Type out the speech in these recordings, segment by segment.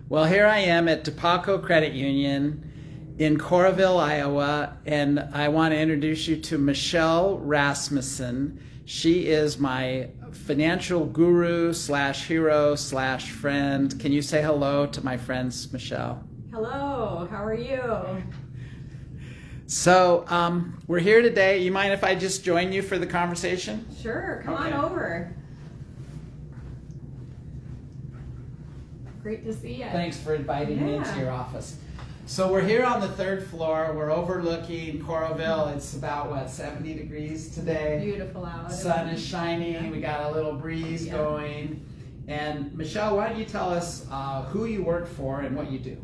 Well, here I am at DePaco Credit Union in Coralville, Iowa, and I want to introduce you to Michelle Rasmussen. She is my financial guru slash hero slash friend. Can you say hello to my friends, Michelle? Hello, how are you? So we're here today. You mind if I just join you for the conversation? Sure, come on over. Great to see you. Thanks for inviting me into your office. So we're here on the third floor. We're overlooking Coralville. It's about, 70 degrees today. Beautiful out. The sun is shining. We got a little breeze going. And Michelle, why don't you tell us who you work for and what you do?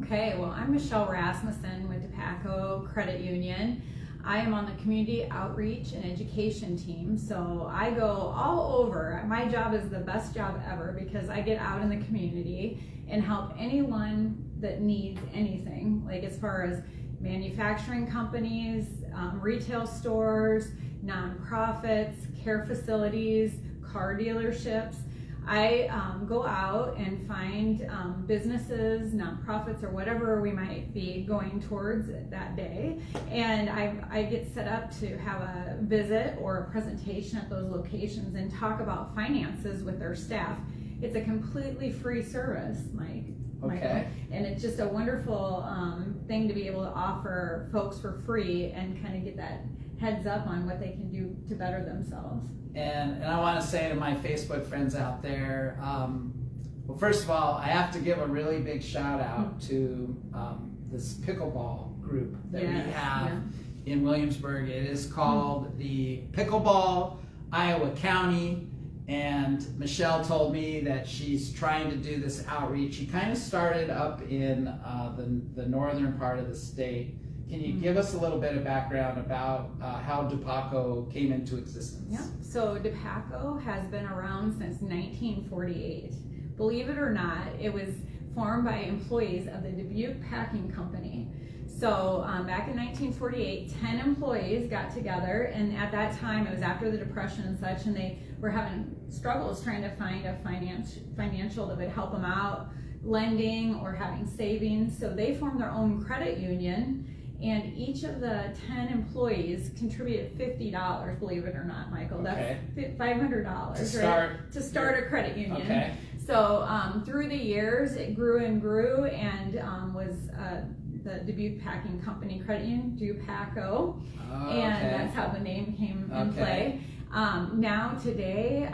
Okay, well, I'm Michelle Rasmussen with DePaco Credit Union. I am on the community outreach and education team, so I go all over. My job is the best job ever because I get out in the community and help anyone that needs anything, like as far as manufacturing companies, retail stores, nonprofits, care facilities, car dealerships. I go out and find businesses, nonprofits, or whatever we might be going towards that day, and I get set up to have a visit or a presentation at those locations and talk about finances with their staff. It's a completely free service, Michael, and it's just a wonderful thing to be able to offer folks for free and kind of get that heads up on what they can do to better themselves. And I want to say to my Facebook friends out there, well, first of all, I have to give a really big shout out to this pickleball group that we have in Williamsburg. It is called the Pickleball Iowa County, and Michelle told me that she's trying to do this outreach. She kind of started up in the northern part of the state. Can you give us a little bit of background about how DePaco came into existence? Yeah, so DePaco has been around since 1948. Believe it or not, it was formed by employees of the Dubuque Packing Company. So back in 1948, 10 employees got together, and at that time, it was after the Depression and such, and they were having struggles trying to find a financial that would help them out, lending or having savings. So they formed their own credit union, and each of the 10 employees contributed $50, believe it or not, Michael. That's $500 to start a credit union. Okay. So through the years, it grew and grew, and was the Dubuque Packing Company Credit Union, DuPaco, and that's how the name came in play. Now today,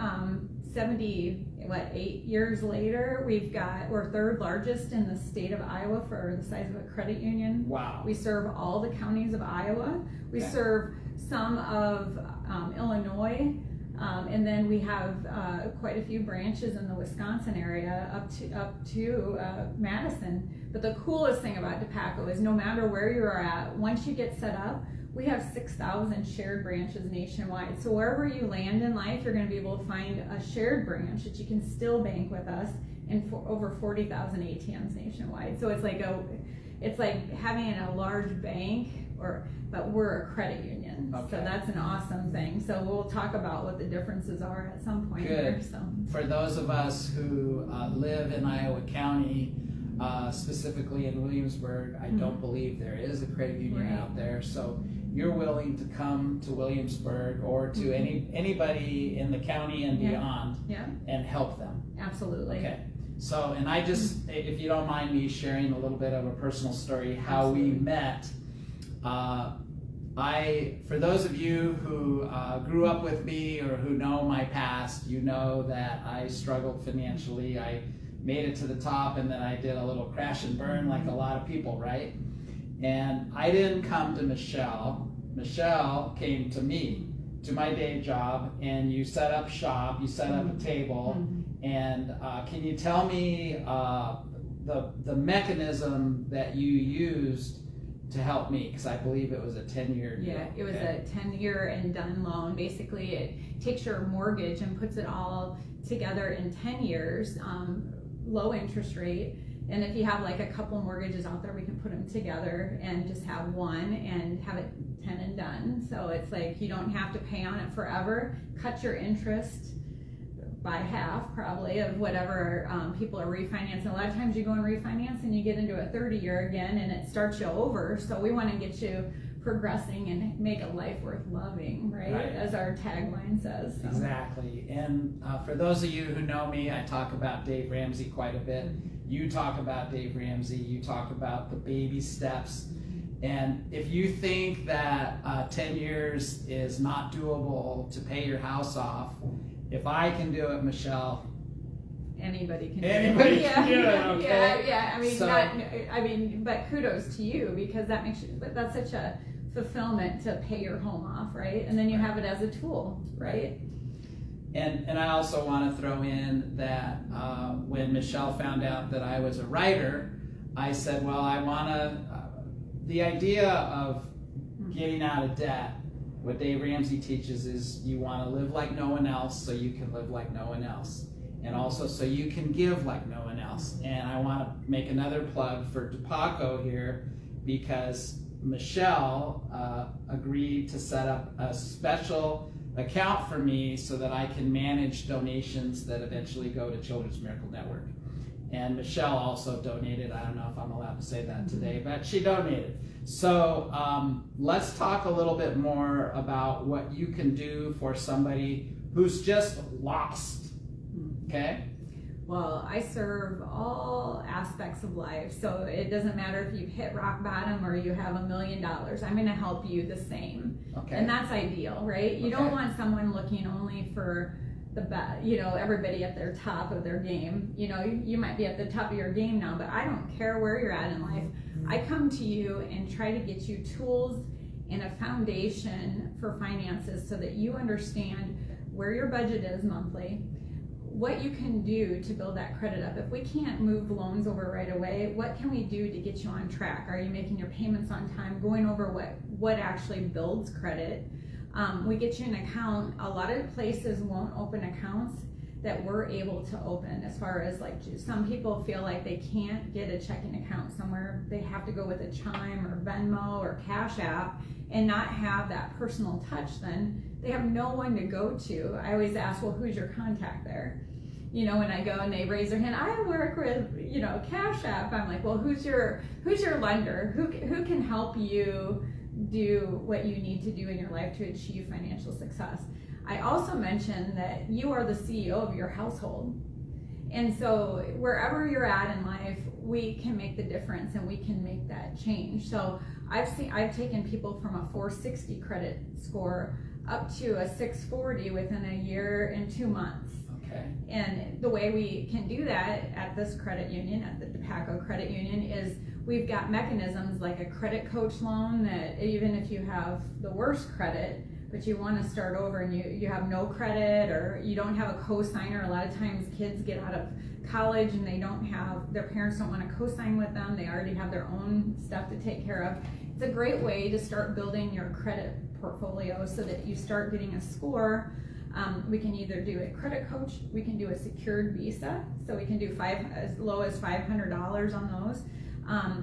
8 years later, we're third largest in the state of Iowa for the size of a credit union. Wow. We serve all the counties of Iowa. We serve some of Illinois, and then we have quite a few branches in the Wisconsin area up to Madison. But the coolest thing about DePaco is no matter where you are at, once you get set up, we have 6,000 shared branches nationwide. So wherever you land in life, you're going to be able to find a shared branch that you can still bank with us in over 40,000 ATMs nationwide. So it's like having a large bank, but we're a credit union. So that's an awesome thing. So we'll talk about what the differences are at some point here. So for those of us who live in Iowa County, specifically in Williamsburg, I don't believe there is a credit union out there. So you're willing to come to Williamsburg or to anybody in the county and beyond and help them. Absolutely. Okay. So, and I just, if you don't mind me sharing a little bit of a personal story, how we met. For those of you who grew up with me or who know my past, you know that I struggled financially. I made it to the top, and then I did a little crash and burn like a lot of people, right? And I didn't come to Michelle. Michelle came to me, to my day job, and you set up shop, you set up a table, and can you tell me the mechanism that you used to help me? Because I believe it was a 10-year deal. Yeah, it was a 10-year and done loan. Basically, it takes your mortgage and puts it all together in 10 years, low interest rate. And if you have like a couple mortgages out there, we can put them together and just have one and have it 10 and done. So it's like you don't have to pay on it forever, cut your interest by half probably of whatever people are refinancing. A lot of times you go and refinance and you get into a 30-year again and it starts you over. So we want to get you progressing and make a life worth loving, right? As our tagline says. So. Exactly. And for those of you who know me, I talk about Dave Ramsey quite a bit. You talk about Dave Ramsey. You talk about the baby steps. And if you think that 10 years is not doable to pay your house off, if I can do it, Michelle, anybody can do anybody it. can do it. Okay. Yeah. I mean, but kudos to you, because that makes you. But that's such a fulfillment to pay your home off, right? And then you have it as a tool, right? And I also want to throw in that when Michelle found out that I was a writer, I said, well, I want to. The idea of getting out of debt, what Dave Ramsey teaches is you want to live like no one else so you can live like no one else. And also so you can give like no one else. And I want to make another plug for DePaco here, because Michelle agreed to set up a special account for me so that I can manage donations that eventually go to Children's Miracle Network. And Michelle also donated. I don't know if I'm allowed to say that today, but she donated. So let's talk a little bit more about what you can do for somebody who's just lost, okay? Well, I serve all aspects of life, so it doesn't matter if you've hit rock bottom or you have $1 million. I'm going to help you the same. Okay. And that's ideal, right? You don't want someone looking only for the best, everybody at their top of their game. You might be at the top of your game now, but I don't care where you're at in life. I come to you and try to get you tools and a foundation for finances so that you understand where your budget is monthly, what you can do to build that credit up. If we can't move loans over right away, what can we do to get you on track? Are you making your payments on time? Going over what actually builds credit. We get you an account. A lot of places won't open accounts that we're able to open, as far as like some people feel like they can't get a checking account somewhere. They have to go with a Chime or Venmo or Cash App and not have that personal touch. Then they have no one to go to. I always ask, well, who's your contact there? When I go and they raise their hand, I work with, Cash App. I'm like, well, who's your lender? Who can help you do what you need to do in your life to achieve financial success? I also mentioned that you are the CEO of your household. And so wherever you're at in life, we can make the difference and we can make that change. So I've taken people from a 460 credit score up to a 640 within a year and 2 months. Okay. And the way we can do that at this credit union, at the DePaco Credit Union, is we've got mechanisms like a credit coach loan that even if you have the worst credit, but you want to start over and you have no credit or you don't have a co-signer. A lot of times kids get out of college and their parents don't want to co-sign with them. They already have their own stuff to take care of. It's a great way to start building your credit portfolio so that you start getting a score. We can either do a credit coach, we can do a secured visa, so we can do as low as $500 on those.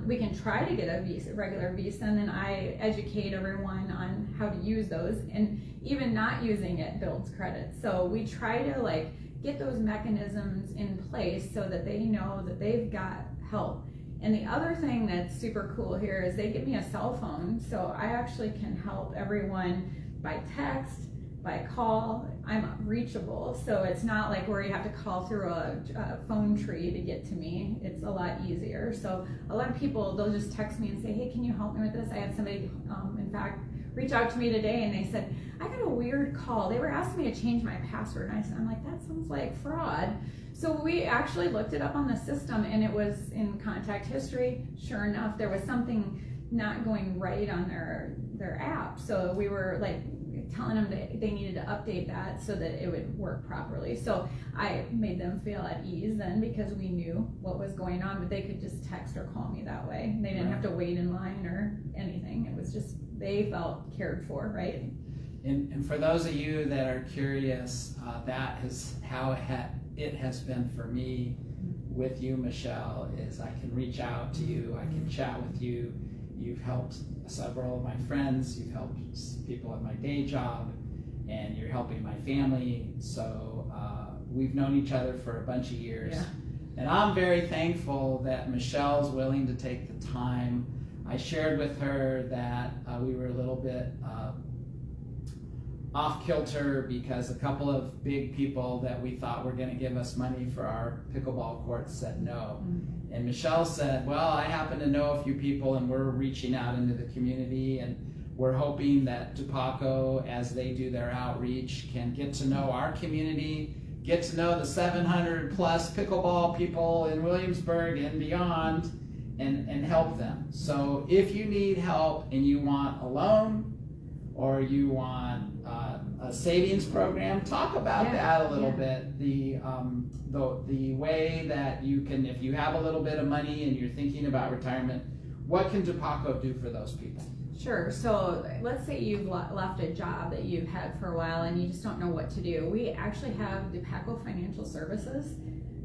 We can try to get a regular visa, and then I educate everyone on how to use those, and even not using it builds credit. So we try to get those mechanisms in place so that they know that they've got help. And the other thing that's super cool here is they give me a cell phone, so I actually can help everyone by text, by call. I'm reachable, so it's not like where you have to call through a phone tree to get to me. It's a lot easier. So a lot of people, they'll just text me and say, hey, can you help me with this? I had somebody, in fact, reach out to me today and they said, I got a weird call. They were asking me to change my password. And I'm like, that sounds like fraud. So we actually looked it up on the system and it was in contact history. Sure enough, there was something not going right on their app. So we were telling them that they needed to update that so that it would work properly. So I made them feel at ease then, because we knew what was going on, but they could just text or call me that way. They didn't have to wait in line or anything. It was just, they felt cared for, right? And for those of you that are curious, that is how it has been for me with you, Michelle, is I can reach out to you, I can chat with you. You've helped several of my friends, you've helped people at my day job, and you're helping my family. So we've known each other for a bunch of years. Yeah. And I'm very thankful that Michelle's willing to take the time. I shared with her that we were a little bit off kilter because a couple of big people that we thought were going to give us money for our pickleball courts said no. Mm-hmm. And Michelle said, well, I happen to know a few people and we're reaching out into the community, and we're hoping that DePaco, as they do their outreach, can get to know our community, get to know the 700 plus pickleball people in Williamsburg and beyond, and help them. So if you need help and you want a loan or you want a savings program, talk about that a little bit. The way that you can, if you have a little bit of money and you're thinking about retirement, what can DePaco do for those people? Sure. So let's say you've left a job that you've had for a while and you just don't know what to do. We actually have DePaco Financial Services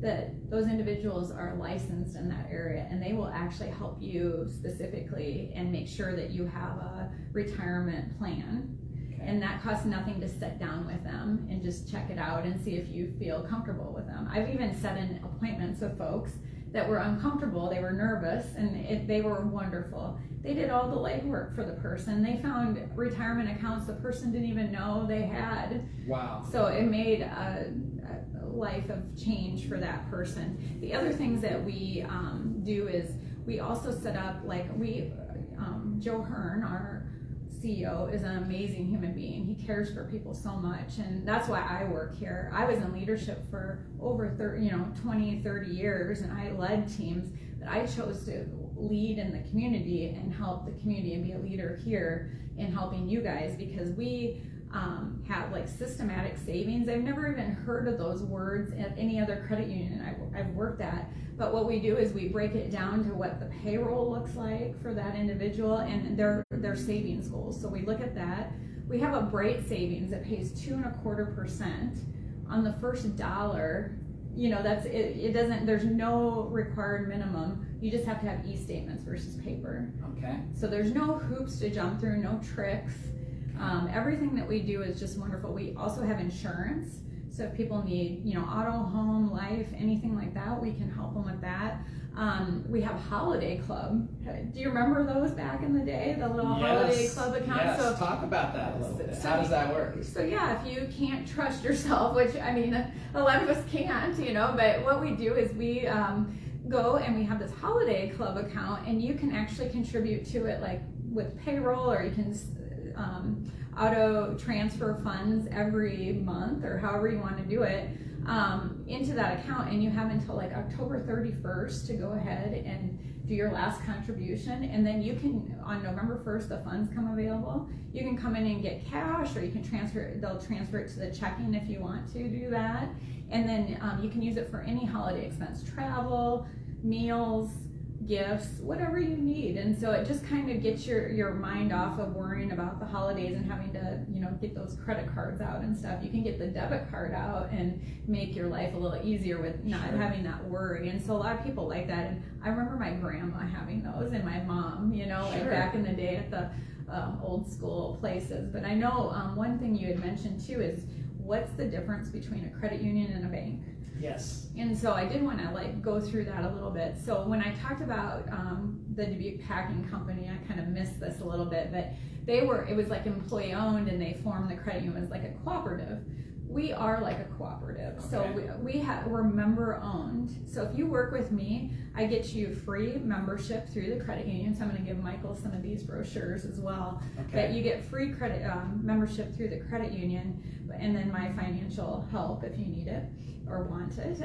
that those individuals are licensed in that area, and they will actually help you specifically and make sure that you have a retirement plan. And that costs nothing to sit down with them and just check it out and see if you feel comfortable with them. I've even set in appointments with folks that were uncomfortable, they were nervous, and they were wonderful. They did all the legwork for the person. They found retirement accounts the person didn't even know they had. Wow. So it made a life of change for that person. The other things that we do is we also set up, Joe Hearn, our CEO, is an amazing human being. He cares for people so much, and that's why I work here. I was in leadership for over 20, 30 years, and I led teams that I chose to lead in the community and help the community and be a leader here in helping you guys, because we have systematic savings. I've never even heard of those words at any other credit union I've worked at. But what we do is we break it down to what the payroll looks like for that individual and their savings goals. So we look at that. We have a Bright Savings that pays 2.25% on the first dollar. That's it. It doesn't. There's no required minimum. You just have to have e-statements versus paper. Okay. So there's no hoops to jump through, no tricks. Everything that we do is just wonderful. We also have insurance. So if people need, auto, home, life, anything like that, we can help them with that. We have Holiday Club. Do you remember those back in the day? The little Holiday Club account? Yes, so, talk about that a little bit. How does that work? So yeah, if you can't trust yourself, which a lot of us can't, but what we do is we go and we have this Holiday Club account, and you can actually contribute to it with payroll, or you can auto transfer funds every month or however you want to do it into that account, and you have until October 31st to go ahead and do your last contribution, and then you can, on November 1st, the funds come available. You can come in and get cash, or you can they'll transfer it to the checking if you want to do that, and then you can use it for any holiday expense, travel, meals, gifts, whatever you need. And so it just kind of gets your mind off of worrying about the holidays and having to get those credit cards out and stuff. You can get the debit card out and make your life a little easier with not having that worry. And so a lot of people like that, and I remember my grandma having those and my mom, back in the day at the old school places. But I know one thing you had mentioned too is, what's the difference between a credit union and a bank? Yes. And so I did want to go through that a little bit. So when I talked about the Dubuque Packing Company, I kind of missed this a little bit, but it was employee owned, and they formed the credit union as a cooperative. We are like a cooperative. Okay. So we're member owned. So if you work with me, I get you free membership through the credit union. So I'm going to give Michael some of these brochures as well. Okay. But you get free credit membership through the credit union, and then my financial help if you need it or want it.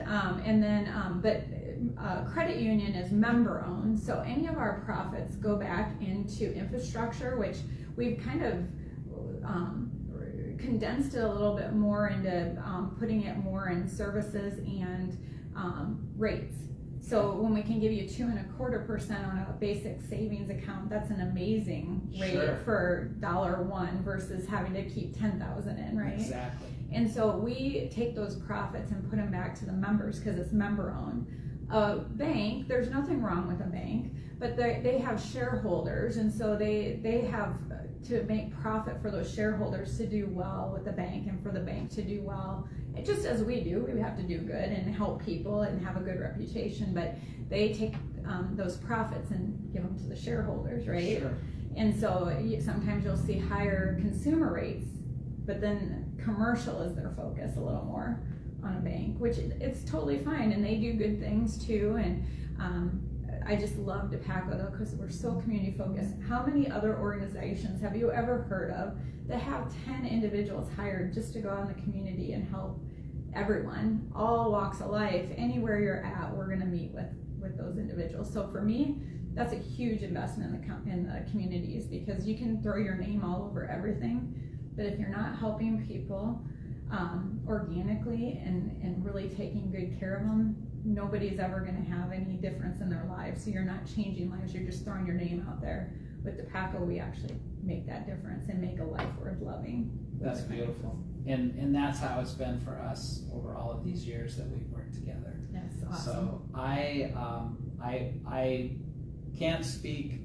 But credit union is member owned. So any of our profits go back into infrastructure, which we've kind of condensed it a little bit more into putting it more in services and rates. So when we can give you 2.25% on a basic savings account, that's an amazing rate for $1 versus having to keep 10,000 in, right? Exactly. And so we take those profits and put them back to the members because it's member owned. a bank, there's nothing wrong with a bank, but they have shareholders, and so they have to make profit for those shareholders to do well with the bank, and for the bank to do well, just as we do. We have to do good and help people and have a good reputation, but they take those profits and give them to the shareholders, right? Sure. And so sometimes you'll see higher consumer rates, but then commercial is their focus a little more on a bank, which it's totally fine, and they do good things too. And I just love DePaco though, because we're so community focused. How many other organizations have you ever heard of that have 10 individuals hired just to go out in the community and help everyone, all walks of life? Anywhere you're at, we're going to meet with those individuals. So for me, that's a huge investment in the communities, because you can throw your name all over everything, but if you're not helping people organically and really taking good care of them, nobody's ever going to have any difference in their lives. So you're not changing lives, you're just throwing your name out there. With DePaco, we actually make that difference and make a life worth loving. That's beautiful. And that's how it's been for us over all of these years that we've worked together. That's awesome. So I can't speak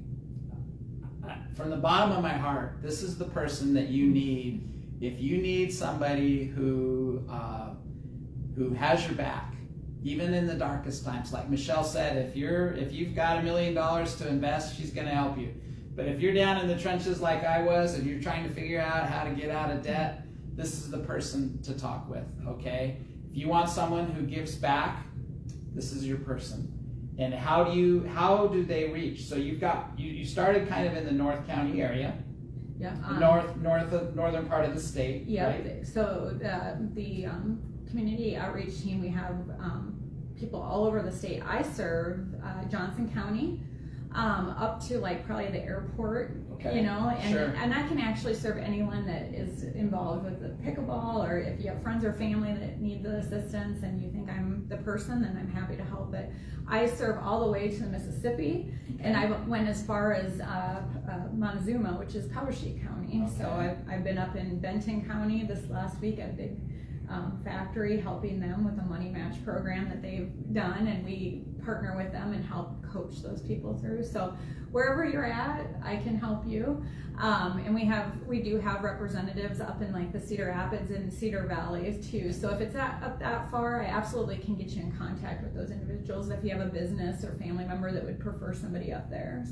from the bottom of my heart. This is the person that you need if you need somebody who has your back, even in the darkest times. Like Michelle said, if you've got $1 million to invest, she's going to help you. But if you're down in the trenches like I was, and you're trying to figure out how to get out of debt, this is the person to talk with. Okay? If you want someone who gives back, this is your person. And how do they reach? So you started kind of in the North County area. Yeah. Northern part of the state. Yeah. Right? So the community outreach team, we have people all over the state. I serve Johnson County up to like probably the airport. Okay. You know, and Sure. and I can actually serve anyone that is involved with the pickleball, or if you have friends or family that need the assistance and you think I'm the person, then I'm happy to help. But I serve all the way to the Mississippi, and I went as far as Montezuma, which is Poweshiek County. Okay. So I've been up in Benton County this last week at a big factory, helping them with a money match program that they've done, and we partner with them and help coach those people through. So wherever you're at, I can help you. And we do have representatives up in like the Cedar Rapids and Cedar Valley too. So if it's up that far, I absolutely can get you in contact with those individuals if you have a business or family member that would prefer somebody up there.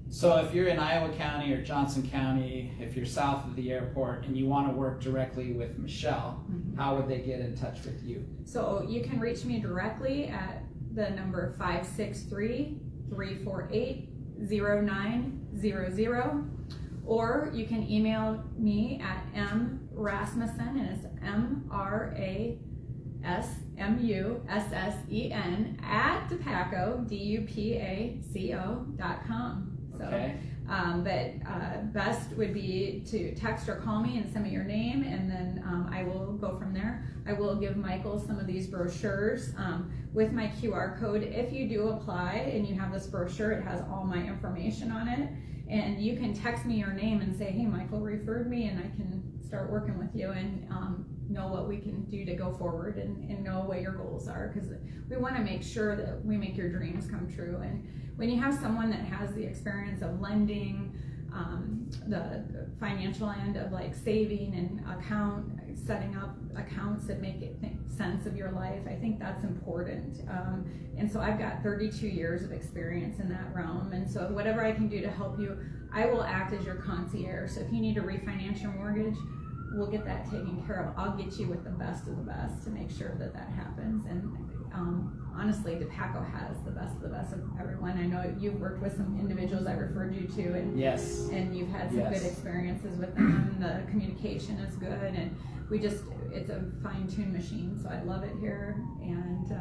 So if you're in Iowa County or Johnson County, if you're south of the airport and you want to work directly with Michelle, Mm-hmm. how would they get in touch with you? So you can reach me directly at the number 563-348-0900, or you can email me at mrasmussen, and it's MRASMUSSEN at DePaco, DUPACO.com. So, Okay. Best would be to text or call me and send me your name, and then I will go from there. I will give Michael some of these brochures with my QR code. If you do apply and you have this brochure, it has all my information on it, and you can text me your name and say, hey, Michael referred me, and I can start working with you and know what we can do to go forward and know what your goals are, because we want to make sure that we make your dreams come true. And when you have someone that has the experience of lending, the financial end of like saving and setting up accounts that make it sense of your life, I think that's important. And so I've got 32 years of experience in that realm, and so whatever I can do to help you, I will act as your concierge. So if you need to refinance your mortgage, we'll get that taken care of. I'll get you with the best of the best to make sure that happens. And honestly, DePaco has the best of the best of everyone. I know you've worked with some individuals I referred you to, and Yes. and you've had some Yes. good experiences with them. The communication is good, and it's a fine-tuned machine. So I love it here, and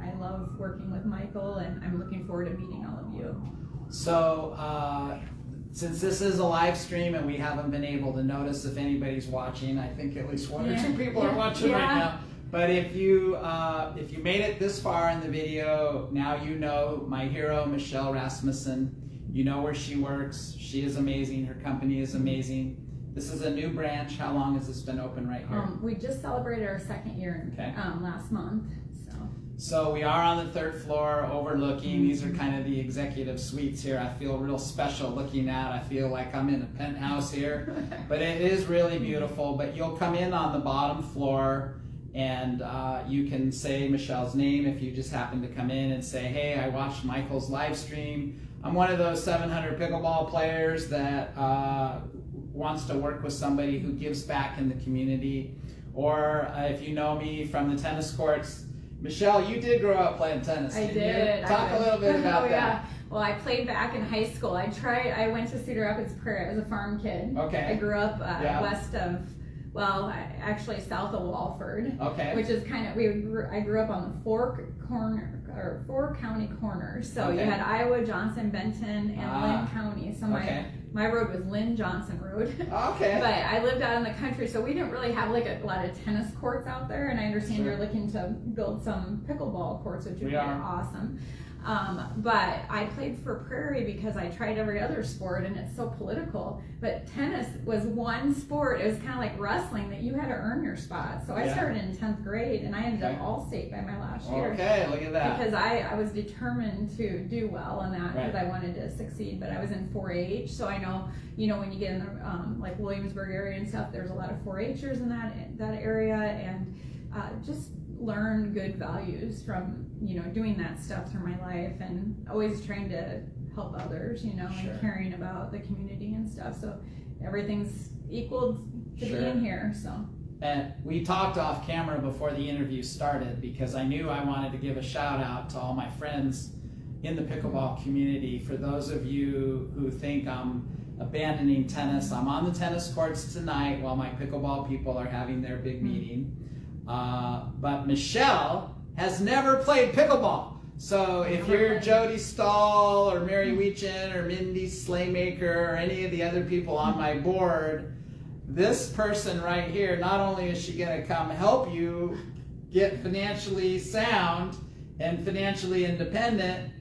I love working with Michael, and I'm looking forward to meeting all of you. So since this is a live stream and we haven't been able to notice if anybody's watching, I think at least one or two people are watching right now. But if you made it this far in the video, now you know my hero, Michelle Rasmussen. You know where she works. She is amazing. Her company is amazing. This is a new branch. How long has this been open right here? We just celebrated our second year Okay. last month. So So we are on the third floor overlooking. These are kind of the executive suites here. I feel real special looking at. I feel like I'm in a penthouse here. But it is really beautiful. But you'll come in on the bottom floor and you can say Michelle's name if you just happen to come in and say, hey, I watched Michael's live stream. I'm one of those 700 pickleball players that wants to work with somebody who gives back in the community. Or if you know me from the tennis courts, Michelle, you did grow up playing tennis. I did. Talk a little bit about that. Yeah. Well, I played back in high school. I went to Cedar Rapids Prairie. I was a farm kid. Okay. I grew up west of, actually south of Walford. Okay. Which is kind of, I grew up on the four county corners. So you had Iowa, Johnson, Benton, and Lynn County. So my road was Lynn Johnson Road. Okay. But I lived out in the country, so we didn't really have like a lot of tennis courts out there. And I understand you're looking to build some pickleball courts, which would be awesome. But I played for Prairie because I tried every other sport and it's so political. But tennis was one sport. It was kind of like wrestling that you had to earn your spot. So I started in 10th grade and I ended up all-state by my last year. Okay, look at that. Because I was determined to do well in that because I wanted to succeed. But I was in 4-H, so I know, when you get in the like Williamsburg area and stuff, there's a lot of 4-Hers in that area, and just learn good values from doing that stuff through my life, and always trying to help others, and caring about the community and stuff. So everything's equal to being here. So. And we talked off camera before the interview started because I knew I wanted to give a shout out to all my friends in the pickleball community. For those of you who think I'm abandoning tennis, I'm on the tennis courts tonight while my pickleball people are having their big meeting. But Michelle has never played pickleball. So if you're Jody Stahl or Mary Weechin or Mindy Slaymaker or any of the other people on my board, this person right here, not only is she going to come help you get financially sound and financially independent,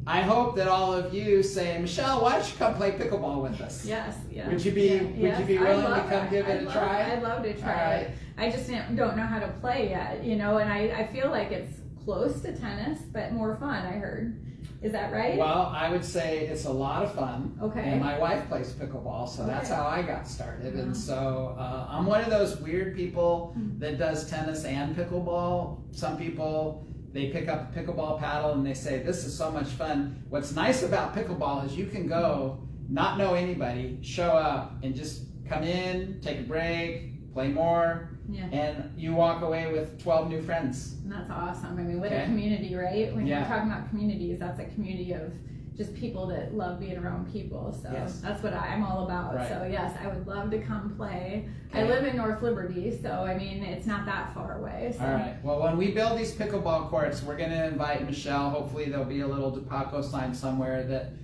I hope that all of you say, Michelle, why don't you come play pickleball with us? Yes. Would you be willing to come give it a try? I'd love to try it. I just don't know how to play yet, and I feel like it's close to tennis, but more fun, I heard. Is that right? Well, I would say it's a lot of fun. Okay. And my wife plays pickleball, so that's how I got started. And so I'm one of those weird people that does tennis and pickleball. Some people, they pick up a pickleball paddle and they say, this is so much fun. What's nice about pickleball is you can go, not know anybody, show up and just come in, take a break, play more, and you walk away with 12 new friends. And that's awesome. I mean, what a community, right? When you're talking about communities, that's a community of just people that love being around people. So that's what I'm all about. Right. So yes, I would love to come play. I live in North Liberty, so I mean, it's not that far away. So. All right. Well, when we build these pickleball courts, we're going to invite Michelle. Hopefully there'll be a little DePaco sign somewhere that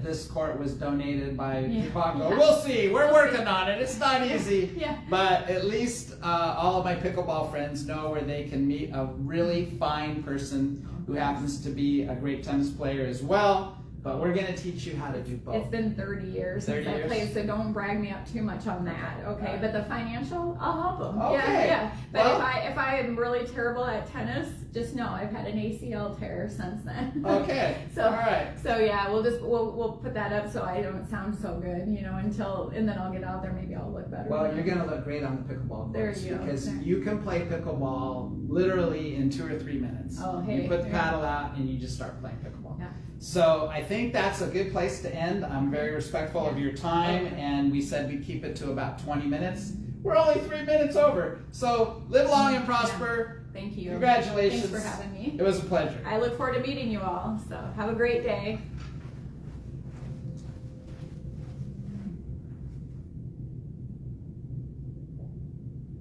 this court was donated by DePaco. Yeah. We'll see. We're working on it. It's not easy. Yeah. But at least all of my pickleball friends know where they can meet a really fine person who happens to be a great tennis player as well. But we're going to teach you how to do both. It's been 30 years since I played, so don't brag me up too much on that, okay? But the financial, I'll help them. Okay. Yeah. But if I am really terrible at tennis, just know I've had an ACL tear since then. Okay. So, all right. So yeah, we'll put that up so I don't sound so good, and then I'll get out there, maybe I'll look better. Well, you're going to look great on the pickleball courts. There you go. Because you can play pickleball literally in 2 or 3 minutes. Oh, hey. You put the paddle out and you just start playing pickleball. Yeah. So I think that's a good place to end. I'm very respectful of your time, and we said we'd keep it to about 20 minutes. We're only 3 minutes over. So live long and prosper. Thank you. Congratulations. Thanks for having me. It was a pleasure. I look forward to meeting you all. So have a great day.